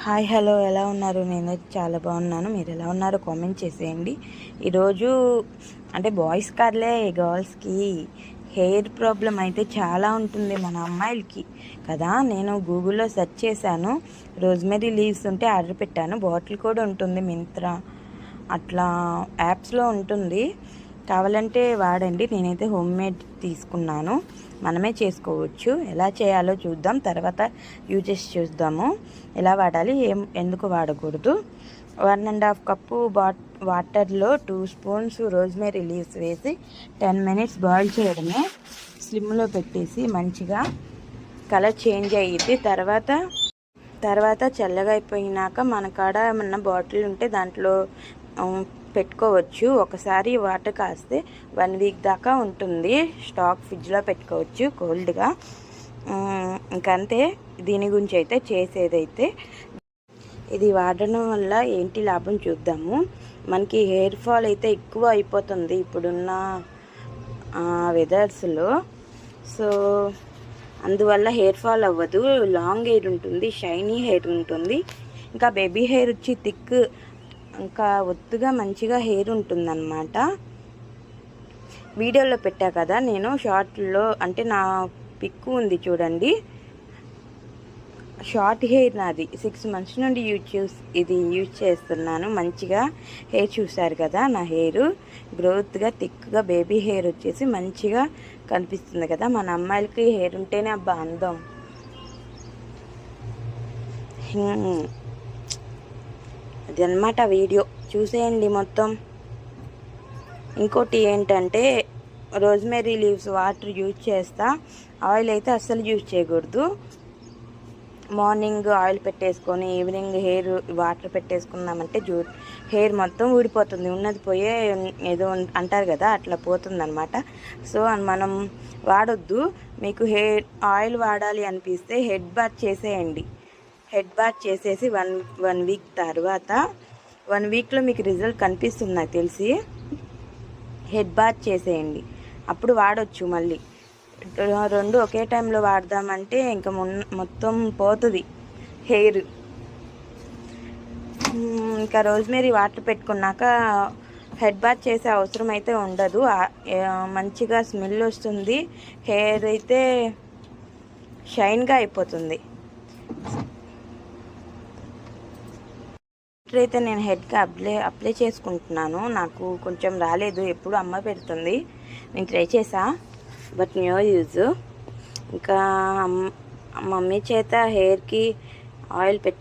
Hi hello ఎలా ఉన్నారు? నేను చాలా బాగున్నాను. మీరు ఎలా ఉన్నారో కామెంట్ చేసేయండి. ఈరోజు అంటే బాయ్స్ కార్లే గర్ల్స్కి హెయిర్ ప్రాబ్లం అయితే చాలా ఉంటుంది మన అమ్మాయిలకి కదా. నేను గూగుల్లో సెర్చ్ చేశాను, రోజ్మెరీ లీవ్స్ ఉంటే ఆర్డర్ పెట్టాను. బాటిల్ కూడా ఉంటుంది, మింత్రా అట్లా యాప్స్లో ఉంటుంది, కావాలంటే వాడండి. నేనైతే హోమ్ మేడ్ తీసుకున్నాను, మనమే చేసుకోవచ్చు. ఎలా చేయాలో చూద్దాం, తర్వాత యూజెస్ చూద్దాము. ఎలా వాడాలి, ఎందుకు వాడకూడదు. 1.5 కప్పు వాటర్లో 2 స్పూన్స్ రోజ్మెరీ లీవ్స్ వేసి 10 మినిట్స్ బాయిల్ చేయడమే. స్లిమ్లో పెట్టేసి మంచిగా కలర్ చేంజ్ అయ్యింది. తర్వాత చల్లగా అయిపోయినాక మన కాడ ఏమన్నా బాటిల్ ఉంటే దాంట్లో పెట్టుకోవచ్చు. ఒకసారి వాటర్ కాస్తే 1 వీక్ దాకా ఉంటుంది స్టాక్, ఫ్రిడ్జ్లో పెట్టుకోవచ్చు కోల్డ్గా. ఇంకంతే, దీని గురించి అయితే చేసేదైతే ఇది వాడడం వల్ల ఏంటి లాభం చూద్దాము. మనకి హెయిర్ ఫాల్ అయితే ఎక్కువ అయిపోతుంది ఇప్పుడున్న వెదర్స్లో. సో అందువల్ల హెయిర్ ఫాల్ అవ్వదు, లాంగ్ హెయిర్ ఉంటుంది, షైనీ హెయిర్ ఉంటుంది. ఇంకా బేబీ హెయిర్ వచ్చి థిక్, ఇంకా ఒత్తుగా మంచిగా హెయిర్ ఉంటుందన్నమాట. వీడియోలో పెట్టా కదా నేను షార్ట్లో, అంటే నా పిక్ ఉంది చూడండి. షార్ట్ హెయిర్ నాది 6 months నుండి ఇది యూజ్ చేస్తున్నాను. మంచిగా హెయిర్ చూసారు కదా, నా హెయిర్ గ్రోత్గా థిక్గా బేబీ హెయిర్ వచ్చేసి మంచిగా కనిపిస్తుంది కదా. మన అమ్మాయిలకి హెయిర్ ఉంటేనే అబ్బా అందం. అది అన్నమాట, వీడియో చూసేయండి మొత్తం. ఇంకోటి ఏంటంటే, రోజ్మెరీ లీవ్స్ వాటర్ యూజ్ చేస్తా, ఆయిల్ అయితే అస్సలు యూజ్ చేయకూడదు. మార్నింగ్ ఆయిల్ పెట్టేసుకొని ఈవినింగ్ హెయిర్ వాటర్ పెట్టేసుకున్నామంటే హెయిర్ మొత్తం ఊడిపోతుంది, ఉన్నది పోయే ఏదో అంటారు కదా, అట్లా పోతుంది అనమాట. సో మనం వాడొద్దు. మీకు హెయిర్ ఆయిల్ వాడాలి అనిపిస్తే హెడ్ బాత్ చేసేయండి. హెడ్ బాత్ చేసేసి వన్ వీక్ తర్వాత 1 వీక్లో మీకు రిజల్ట్ కనిపిస్తుంది నాకు తెలిసి. హెడ్ బాత్ చేసేయండి, అప్పుడు వాడచ్చు. మళ్ళీ 2 ఒకే టైంలో వాడదామంటే ఇంకా మొత్తం పోతుంది హెయిర్. ఇంకా రోజ్మెరీ వాటర్ పెట్టుకున్నాక హెడ్ బాత్ చేసే అవసరం అయితే ఉండదు. మంచిగా స్మెల్ వస్తుంది, హెయిర్ అయితే షైన్గా అయిపోతుంది. ఇప్పుడైతే నేను హెడ్కి అప్లై చేసుకుంటున్నాను. నాకు కొంచెం రాలేదు, ఎప్పుడు అమ్మ పెడుతుంది, నేను ట్రై చేసా, బట్ న్యూ యూజ్. ఇంకా మమ్మీ చేత హెయిర్కి ఆయిల్ పెట్టి